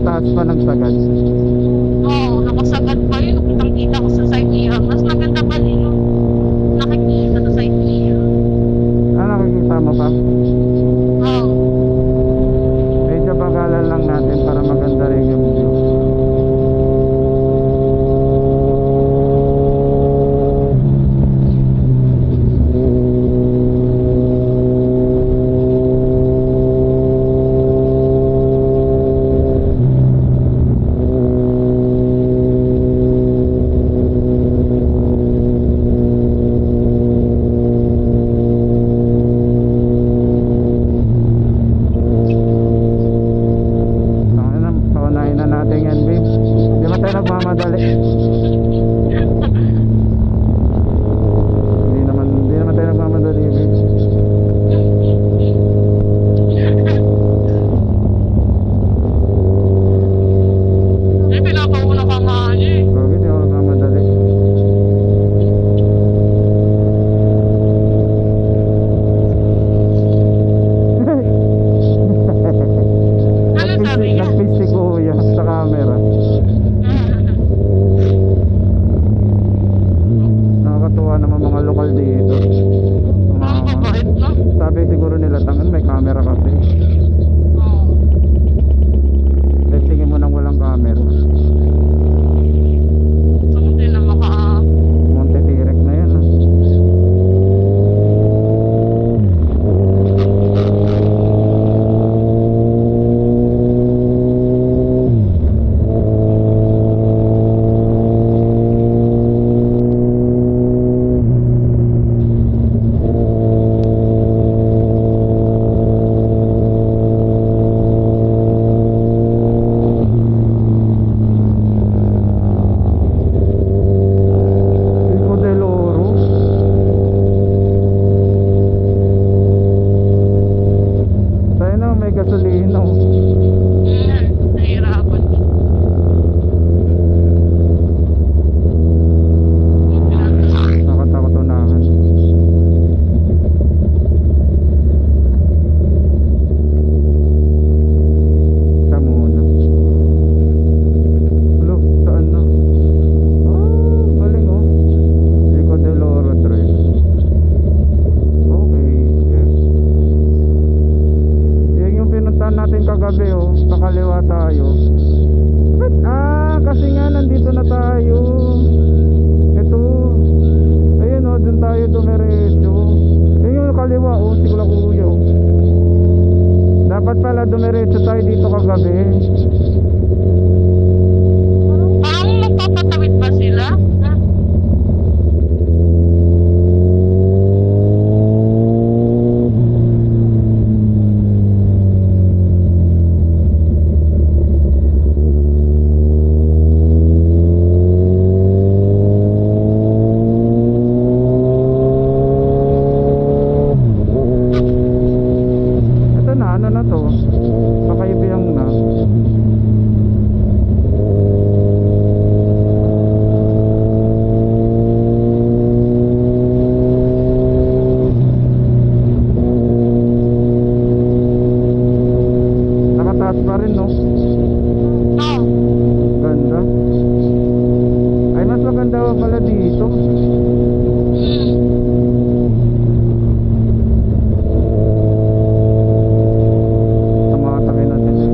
napakataas pa ng sagad. Oo, nakasagad pa yun. Kitang kita ko sa side niya. Mas maganda pa din yung nakikita sa side niya. Nakikita mo pa? Oo. Medyo bagalan lang natin para maganda rin yung view. Paunahin na natin yan, babe. Hindi mo tayo nagmamadali. Hindi naman tayo nagmamadali, babe. Pinapauna ka nga niya eh. Bakit hindi ako nagmamadali? Ano sabi niya? Nag-face si Kuya sa camera. Nakakatuwa naman mga lokal dito. Ang babait no? Sabi siguro nila, tangan may camera kasi. Oo. Testingin mo nang walang camera. So, hindi na Monte Tirek na yan. Pico del Oro. Tayo na, may gasolina. Nahirapan. Nakatakot unahan. Siya muna. Hello, saan na? Galing oh. Pico del Oro Drive. Okay. Yes. Yan yung pinuntahan natin kagabi oh. Pakaliwa tayo. Kasi nga nandito na tayo. Ito. Ayun oh, dun tayo dumiretso. Ayun yung kaliwa oh, siguro Kuya oh. Dapat pala dumiretso tayo dito kagabi. Parang magpapatawid ba sila? Ito na, ano na to? Pakaibiyang na. Nakataas pa rin no? Oo. Ganda. Ay mas maganda pala dito. Sa mga tabi natin eh.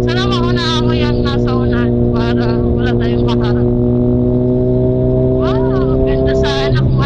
Sana mauna ako yan nasa unahan para wala tayong makaharap. Wow, ganda sa anak mo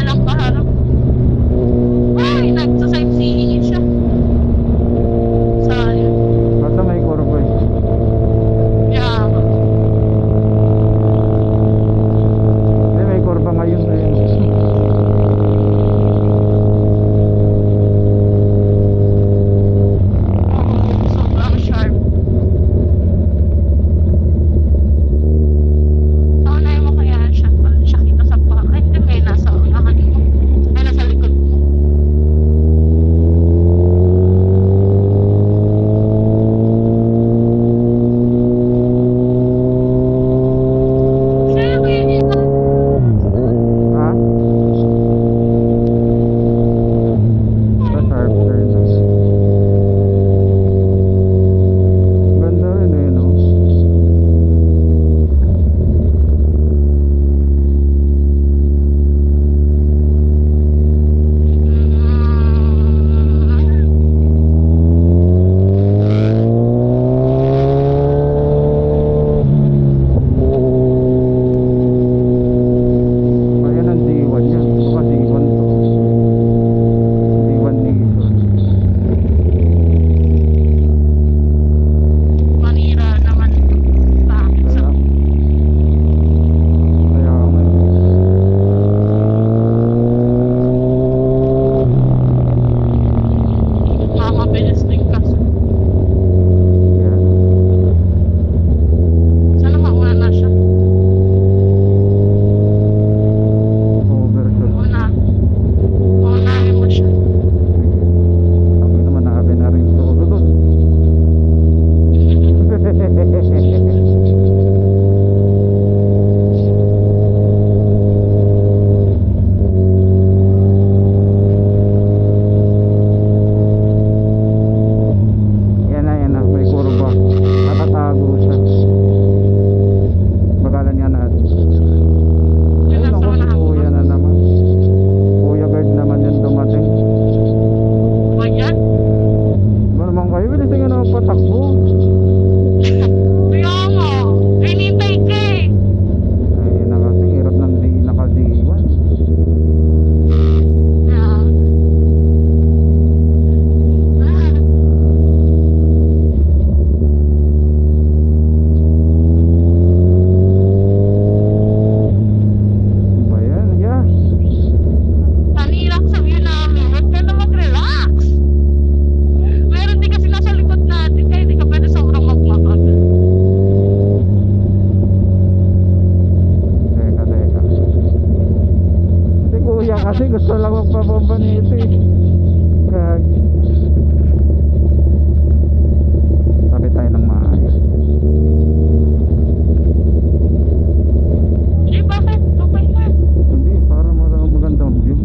kuya kasi gusto lang magpabomba nito eh. Gag. Sabi tayo ng maayos. Eh, bakit? Okay na. Hindi, para magandang view.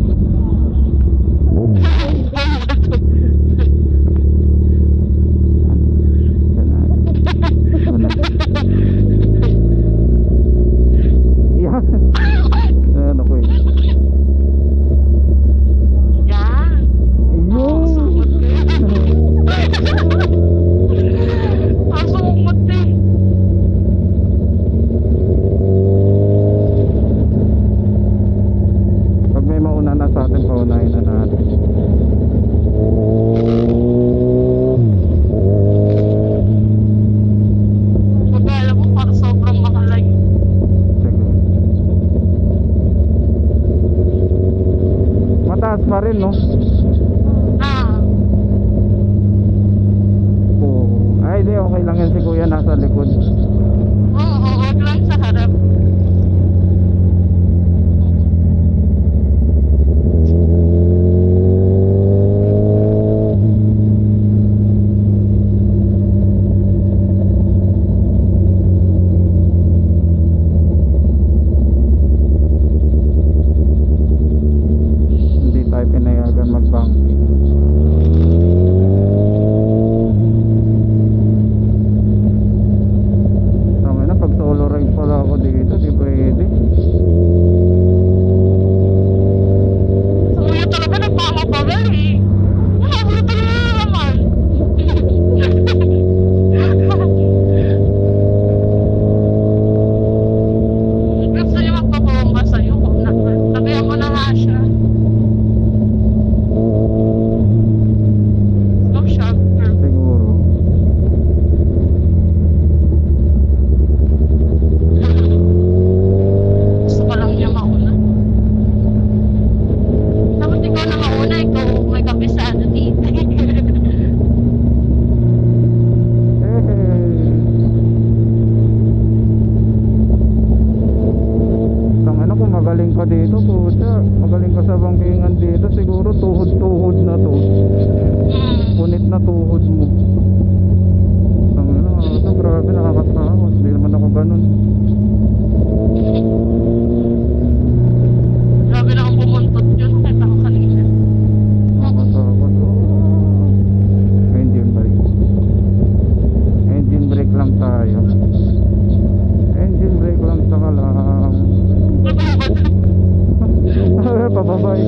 Yan. Ano ko eh. Yan. Yung. Sumot eh. Ang sumot eh. Pag may mauna na sa atin, paunahin na natin. Magkala mo para sobrang makalayo. Sige. Mataas pa rin, no? Ah. Oo. Ay, di, okay lang yan si kuya nasa likod. Oo, wag lang sa harap. Hindi tayo pinayagan mag-banking. Tama na, pag solo ride pala ako dito, di pwede. Kuya talaga nagmamabagal eh. Nakabuli talaga na naman. Gusto niya magpapabomba sa'yo. Tabihan mo na nga siya. Stop shock. Siguro. Gusto ka lang niya mauna. Dapat ikaw na mauna, ikaw may kabisado dito. Tangina, kung magaling ka dito, puta. Magaling ka sa bangkingan dito, siguro tuhod-tuhod na to. Punit na tuhod mo. Tangina, ito grabe, nakakatakot. Hindi naman ako ganun. Grabe na akong pumuntot yun. Nakita ko kanina. Nakakatakot. Engine brake. Engine brake lang tayo. Engine brake lang saka lang. Pababay.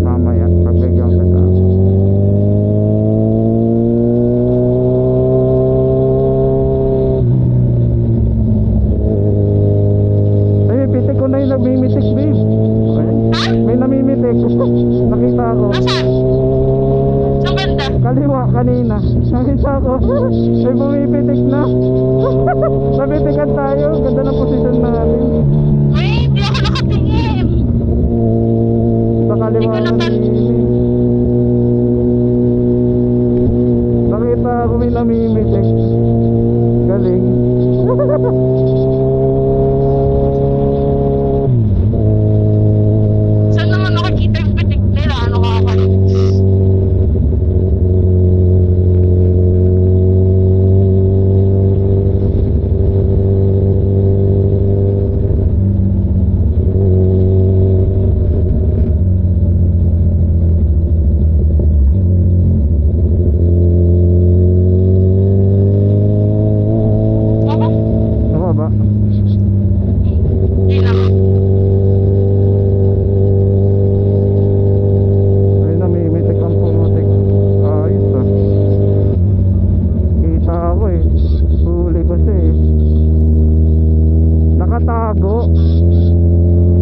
Mamaya, pagbigyan kita. Ay, pitik ko na yung namimitik, babe. Ay, may namimitik. Nakita ko. Nasaan? Saan banda? Kaliwa kanina. Nakita ko. May bumipitik na. Nabitikan tayo. Ganda ng posisyon natin. Uy, hindi ako nakatingin. Sa kaliwa Hindi ko ng napan- lilim. Nakita ko may namimitik. Galing. Saan naman nakikita yung pitik nila? Ano kakakalit? Ako? Ano ba? Hindi naman. Ay, namimitik ang pumutik. Ayos ah. Kita ako eh. Huli ko siya eh. Nakatago.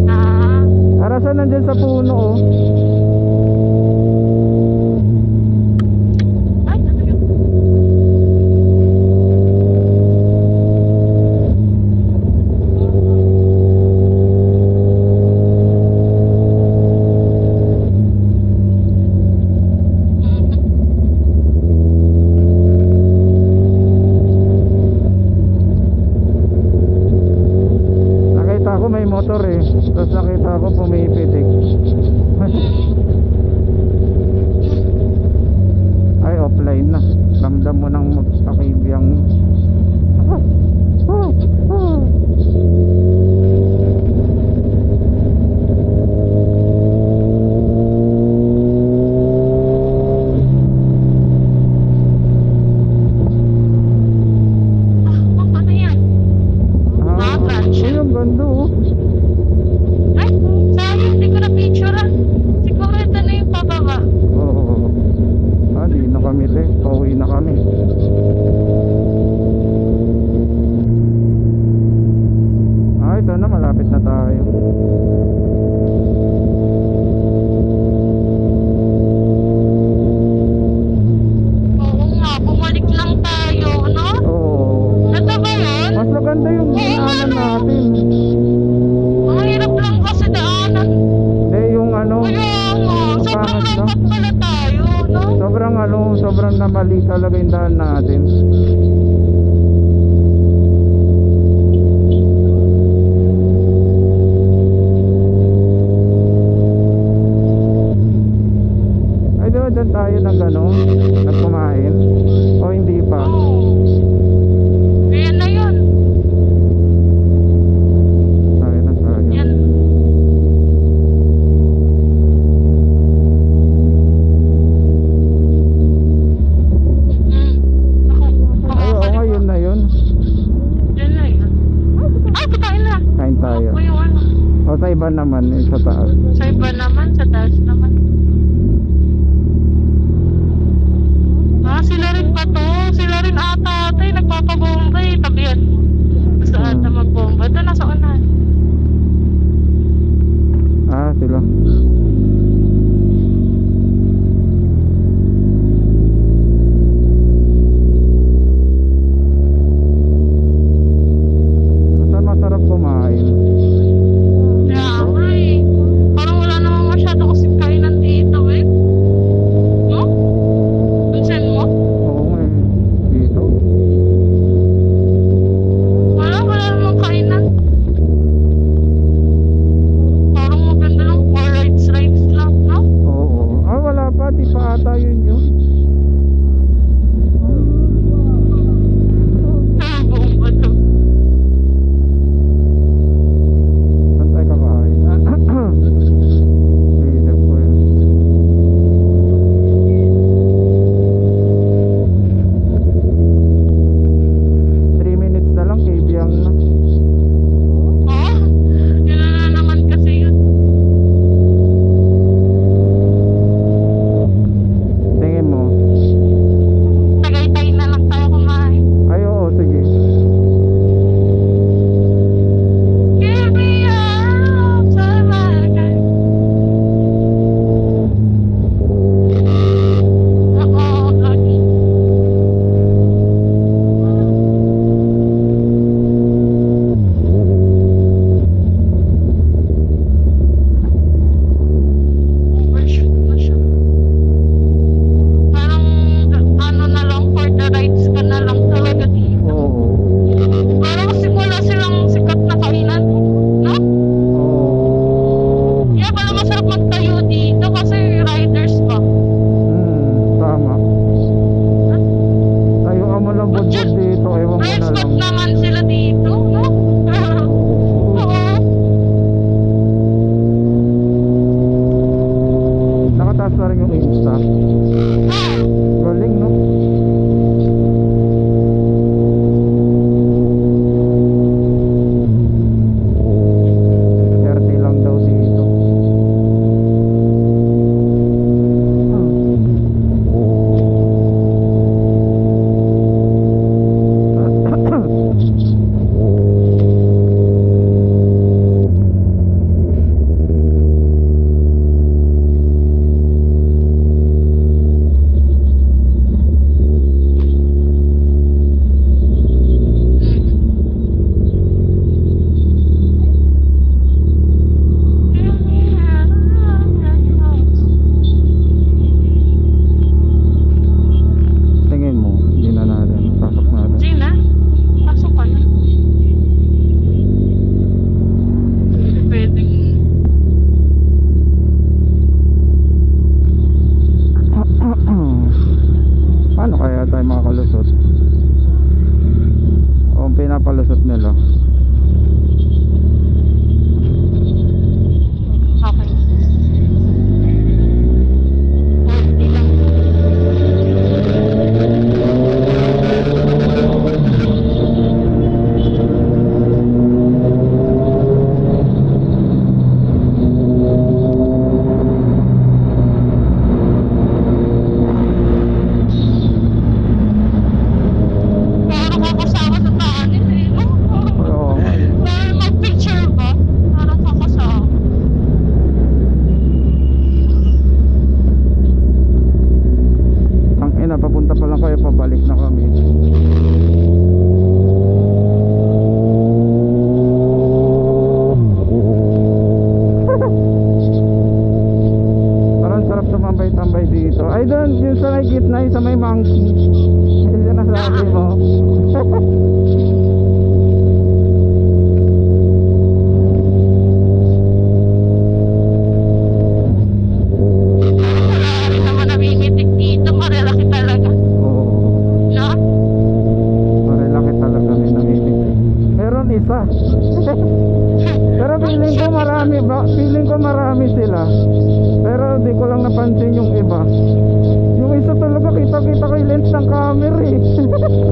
Ah, Arasan nandyan sa puno oh. ay, ano yun? Tapos nakita ko pumipitik. Ay, offline na. Ramdam mo nang magpakibiyang mo. Ano yan? Ah, Branch. ay, ang ganda oh. Ay, sayang, hindi ko na picture ah. Siguro ito na yung pababa. Oo. Ah, di na kami te. Pauwi na kami. Ah, ito na. Malapit na tayo. Oo nga, bumalik lang tayo, no? Oo. Ito ba yun? Mas maganda yung dinaanan natin. Ang hirap lang kasi daanan. Hindi, yung ano. Kaya nga, sobrang Pangit, no? lungkot pala tayo, no? Sobrang namali talaga yung daan natin. Ay, diba dyan tayo nagkumain? O hindi pa? Oo. Ayan na yun. Tayo na tayo. Yan. Ay, oo nga, yun na yun. Yan na yun. Ay, patayin na. Kain tayo. Ako yung ano. O sa iba naman, sa taas. Sa iba naman, sa taas naman. Ah, sila rin pa to. Sila rin ata ate, nagpapabomba eh. Tabihan. Gusto ata magbomba. Ito, nasa unahan. Ah, sila. Saan masarap kumain? Kaya ako eh. Parang wala namang masyado kasing kainan dito eh. No? Pinsan mo? Oo nga eh. Dito. Wala namang kainan. Parang maganda lang for rides sabi mo. Wala rin naman namimitik dito. Malalaki talaga. Oo. No? Malalaki talaga may namimitik. Meron isa. Pero feeling ko marami sila. Pero di ko lang napansin yung iba. Yung isa talaga kita-kita kay lens ng camera eh.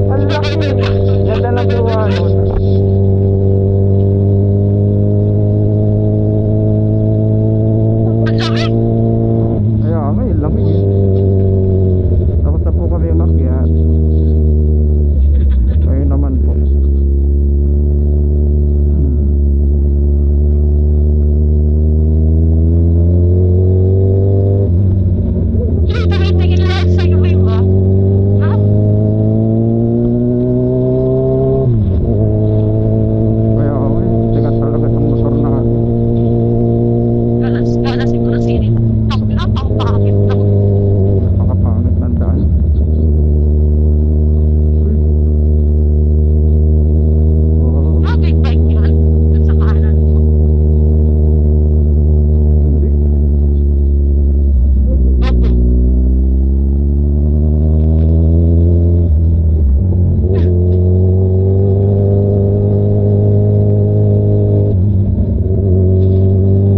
Ang laki eh. Ganda ng gawa nun. Ang laki. Kaya may lamig eh. Tapos na po kami umakyat. Kayo naman po. Hindi, tumitingin lang sa'yo, iba. Ha? Kaya eh, sikat talaga itong motor na Kala siguro sinit. Napakapangit lang. napakapangit ng daan. Uy. Oh, Ah, big bike yun. Dun sa kanan mo. hindi. Opo.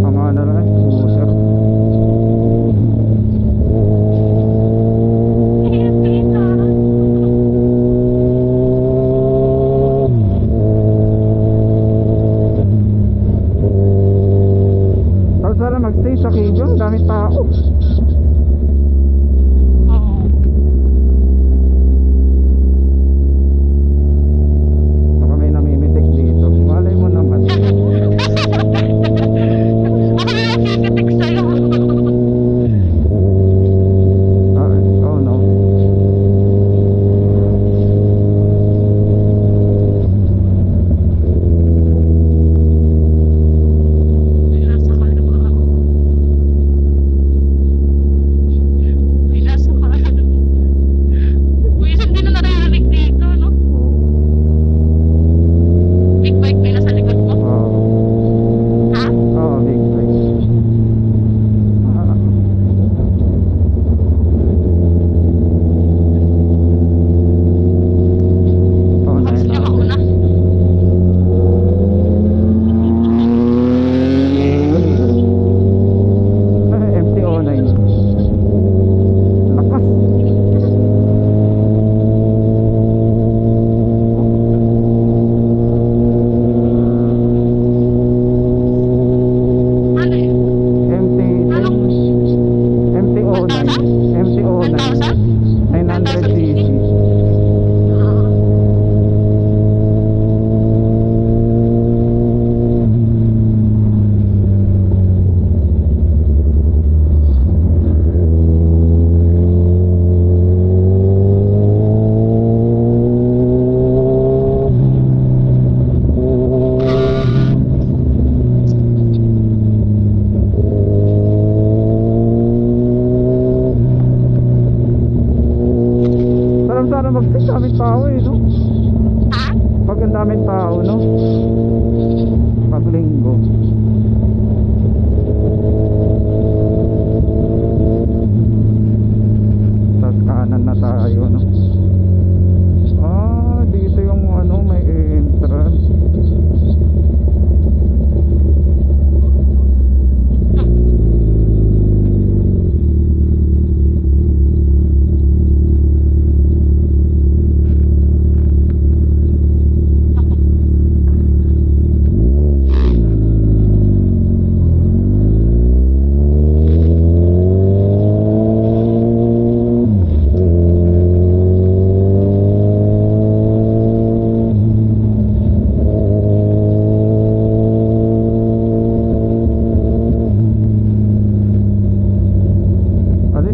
Tama na lang eh, scooter. Tapos sana magstay sa Quezon, daming tao. Oo. Baka may namimitik dito. Malay mo naman. Ako na nakikitik sa'yo. Oh no. Nasa kaliwa ako. Nasa kaliwa. Minsan din na naririnig dito, no? Oh. Big bike may nasa likod mo. Ha? Oh, big bike. Ah. Oh, Mas niya mauna. MTO9. Lakas. Ano yun? Anong MTO9. MTO9. 1,000? 900cc. Ah. Sarap sana mag-stay, daming tao eh, no? Ha? Pag ang daming tao, no? Pag linggo. Tapos kanan na tayo, no? Ah, dito yung ano, may entrance.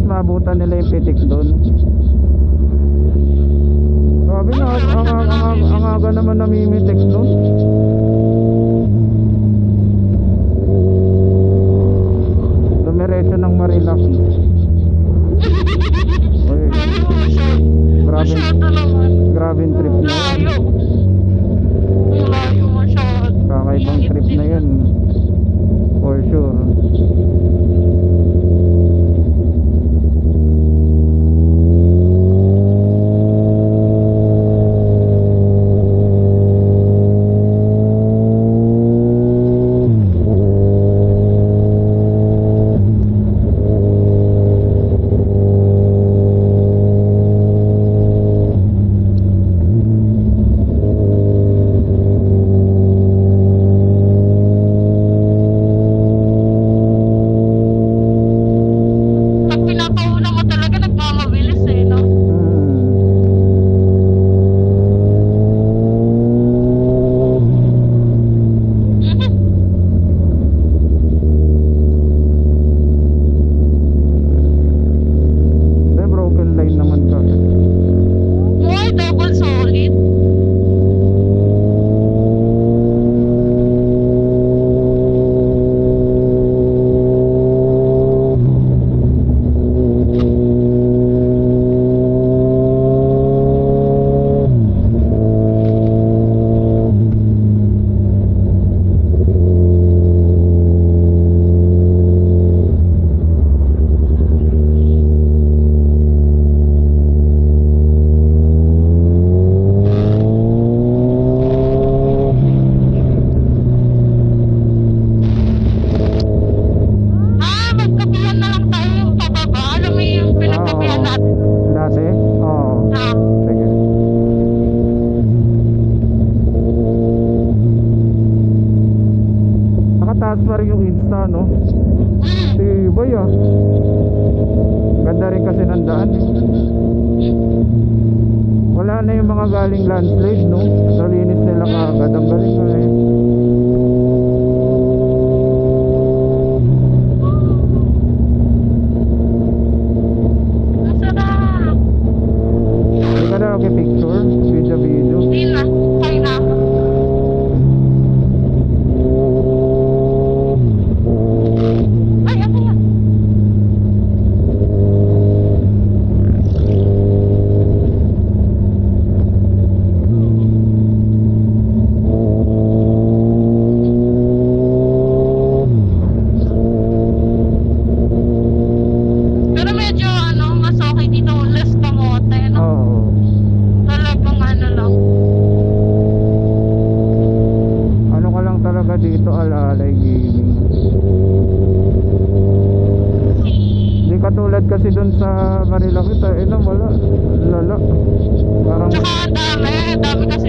maabutan nila yung pitik doon. Sabi na, ang aga naman namimitik doon. Dumiretso ng Marilaki. Uy, grabe, Masyado naman. grabe grabing trip na yan. Layo. Layo masyado. Kakaibang Init trip din. na yan. For sure. Pag pinakauna mo talaga, nagmamabilis eh, no? May broken line naman ka. Boy, double solid. Magkapihan na lang tayo yung pababa. Alam mo yung pinagkapihan natin. Dati? Oo. Ah, Sige. Nakataas pa rin yung Insta, no? Tibay ah. Ganda rin kasi ng daan eh. Wala na yung mga galing landslide, no? Nalinis nila kaagad. Ang galing nga eh. masarap. Hindi ka na picture video. Hindi na. Kaya na. Ay, ano yan? Pero medyo mas okay dito, less kamote, no? Oo. Talagang ano lang. Ano ka lang talaga dito, alalay gaming. Hindi katulad kasi dun sa Manila kita, wala. Lala. Parang Tsaka ang dami kasi